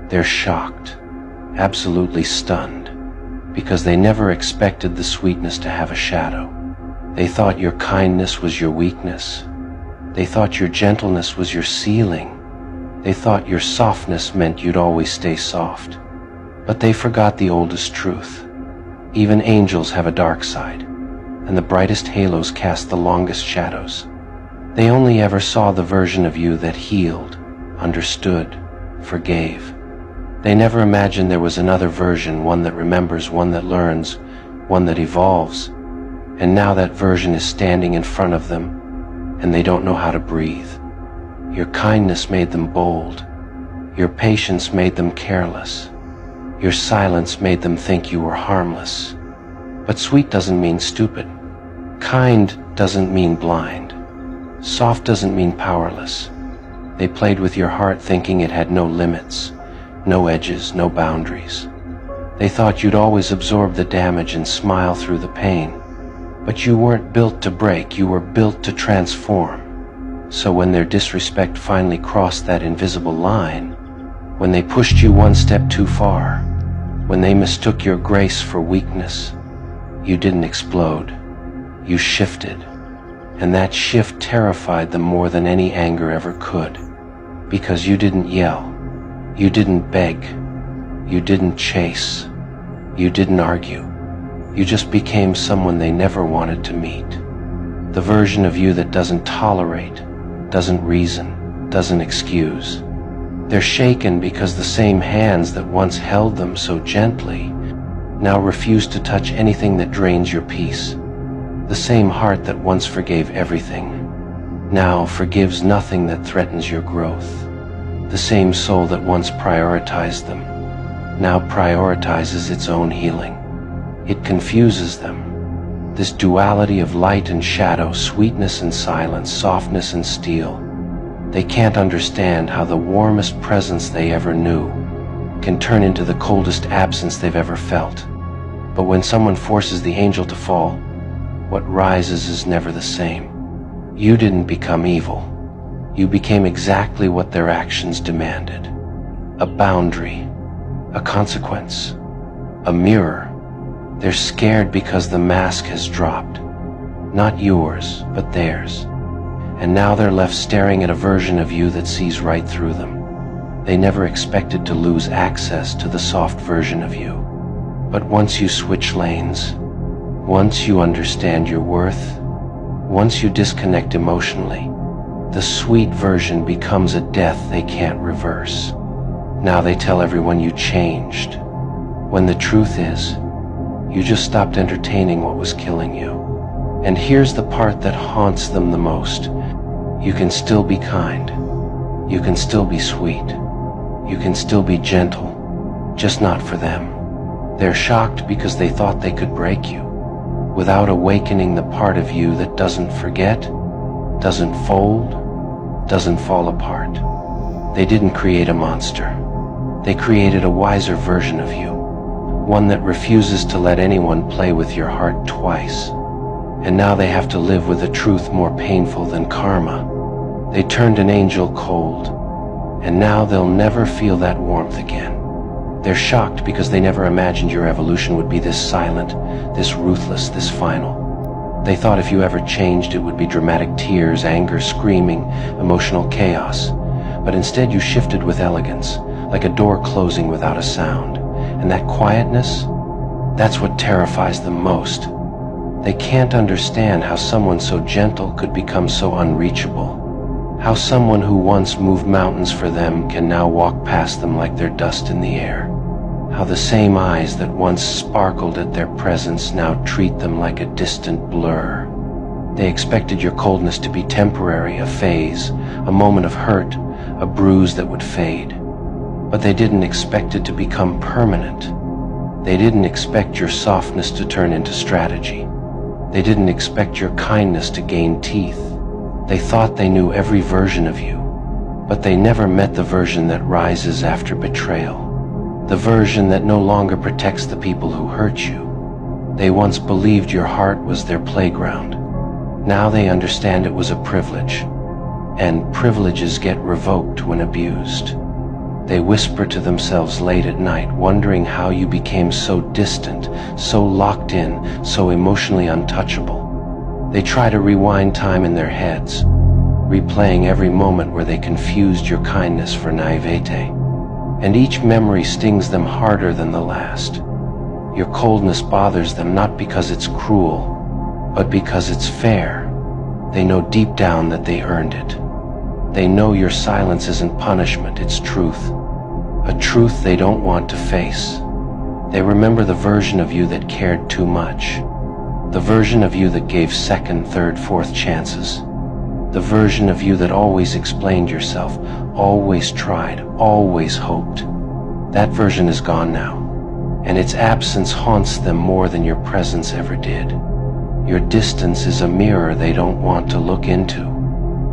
They're shocked, absolutely stunned, because they never expected the sweetness to have a shadow. They thought your kindness was your weakness. They thought your gentleness was your ceiling. They thought your softness meant you'd always stay soft. But they forgot the oldest truth. Even angels have a dark side, and the brightest halos cast the longest shadows. They only ever saw the version of you that healed, understood, forgave. They never imagined there was another version, one that remembers, one that learns, one that evolves. And now that version is standing in front of them, and they don't know how to breathe. Your kindness made them bold. Your patience made them careless. Your silence made them think you were harmless. But sweet doesn't mean stupid. Kind doesn't mean blind. Soft doesn't mean powerless. They played with your heart thinking it had no limits, no edges, no boundaries. They thought you'd always absorb the damage and smile through the pain. But you weren't built to break, you were built to transform. So when their disrespect finally crossed that invisible line, when they pushed you one step too far, when they mistook your grace for weakness, you didn't explode. You shifted. And that shift terrified them more than any anger ever could. Because you didn't yell. You didn't beg. You didn't chase. You didn't argue. You just became someone they never wanted to meet. The version of you that doesn't tolerate, doesn't reason, doesn't excuse. They're shaken because the same hands that once held them so gently now refuse to touch anything that drains your peace. The same heart that once forgave everything now forgives nothing that threatens your growth. The same soul that once prioritized them now prioritizes its own healing. It confuses them. This duality of light and shadow, sweetness and silence, softness and steel. They can't understand how the warmest presence they ever knew can turn into the coldest absence they've ever felt. But when someone forces the angel to fall, what rises is never the same. You didn't become evil. You became exactly what their actions demanded. A boundary, a consequence, a mirror. They're scared because the mask has dropped. Not yours, but theirs. And now they're left staring at a version of you that sees right through them. They never expected to lose access to the soft version of you. But once you switch lanes, once you understand your worth, once you disconnect emotionally, the sweet version becomes a death they can't reverse. Now they tell everyone you changed, when the truth is, you just stopped entertaining what was killing you. And here's the part that haunts them the most. You can still be kind. You can still be sweet. You can still be gentle, just not for them. They're shocked because they thought they could break you, without awakening the part of you that doesn't forget, doesn't fold, doesn't fall apart. They didn't create a monster. They created a wiser version of you, one that refuses to let anyone play with your heart twice. And now they have to live with a truth more painful than karma. They turned an angel cold, and now they'll never feel that warmth again. They're shocked because they never imagined your evolution would be this silent, this ruthless, this final. They thought if you ever changed, it would be dramatic tears, anger, screaming, emotional chaos. But instead you shifted with elegance, like a door closing without a sound. And that quietness, that's what terrifies them most. They can't understand how someone so gentle could become so unreachable. How someone who once moved mountains for them can now walk past them like they're dust in the air. How the same eyes that once sparkled at their presence now treat them like a distant blur. They expected your coldness to be temporary, a phase, a moment of hurt, a bruise that would fade. But they didn't expect it to become permanent. They didn't expect your softness to turn into strategy. They didn't expect your kindness to gain teeth. They thought they knew every version of you, but they never met the version that rises after betrayal. The version that no longer protects the people who hurt you. They once believed your heart was their playground. Now they understand it was a privilege, and privileges get revoked when abused. They whisper to themselves late at night, wondering how you became so distant, so locked in, so emotionally untouchable. They try to rewind time in their heads, replaying every moment where they confused your kindness for naivete. And each memory stings them harder than the last. Your coldness bothers them not because it's cruel, but because it's fair. They know deep down that they earned it. They know your silence isn't punishment, it's truth. A truth they don't want to face. They remember the version of you that cared too much. The version of you that gave second, third, fourth chances. The version of you that always explained yourself, always tried, always hoped. That version is gone now, and its absence haunts them more than your presence ever did. Your distance is a mirror they don't want to look into,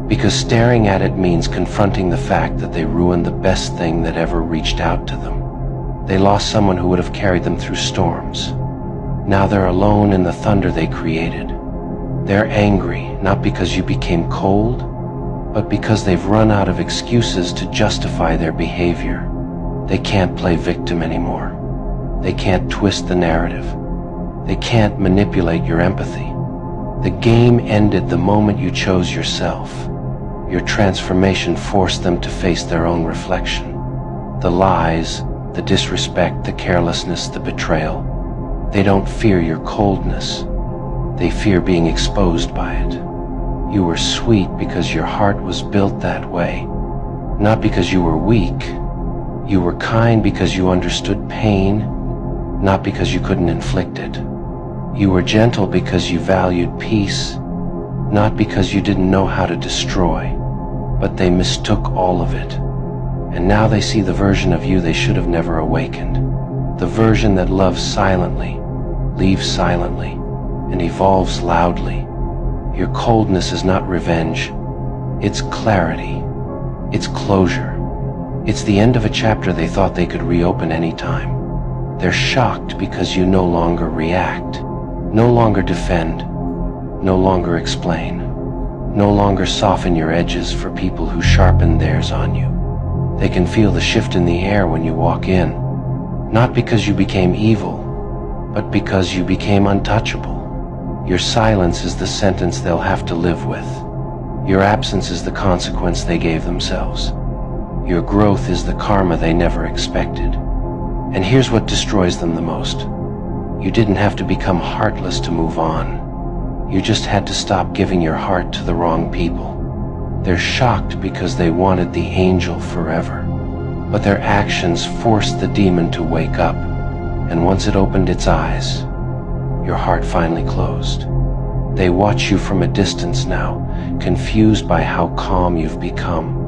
because staring at it means confronting the fact that they ruined the best thing that ever reached out to them. They lost someone who would have carried them through storms. Now they're alone in the thunder they created. They're angry, not because you became cold, but because they've run out of excuses to justify their behavior. They can't play victim anymore. They can't twist the narrative. They can't manipulate your empathy. The game ended the moment you chose yourself. Your transformation forced them to face their own reflection. The lies, the disrespect, the carelessness, the betrayal. They don't fear your coldness. They fear being exposed by it. You were sweet because your heart was built that way, not because you were weak. You were kind because you understood pain, not because you couldn't inflict it. You were gentle because you valued peace, not because you didn't know how to destroy. But they mistook all of it. And now they see the version of you they should have never awakened. The version that loves silently, leaves silently, and evolves loudly. Your coldness is not revenge. It's clarity. It's closure. It's the end of a chapter they thought they could reopen any time. They're shocked because you no longer react, no longer defend, no longer explain, no longer soften your edges for people who sharpen theirs on you. They can feel the shift in the air when you walk in, not because you became evil, but because you became untouchable. Your silence is the sentence they'll have to live with. Your absence is the consequence they gave themselves. Your growth is the karma they never expected. And here's what destroys them the most. You didn't have to become heartless to move on. You just had to stop giving your heart to the wrong people. They're shocked because they wanted the angel forever. But their actions forced the demon to wake up. And once it opened its eyes, your heart finally closed. They watch you from a distance now, confused by how calm you've become.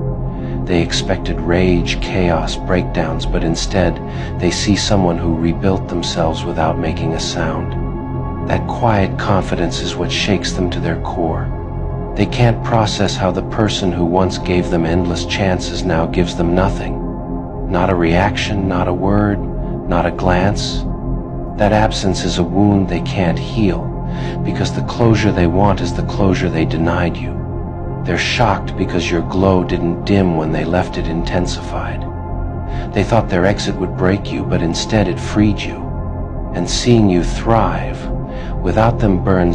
They expected rage, chaos, breakdowns, but instead, they see someone who rebuilt themselves without making a sound. That quiet confidence is what shakes them to their core. They can't process how the person who once gave them endless chances now gives them nothing. Not a reaction, not a word, not a glance. That absence is a wound they can't heal, because the closure they want is the closure they denied you. They're shocked because your glow didn't dim when they left it intensified. They thought their exit would break you, but instead it freed you. And seeing you thrive, without them burns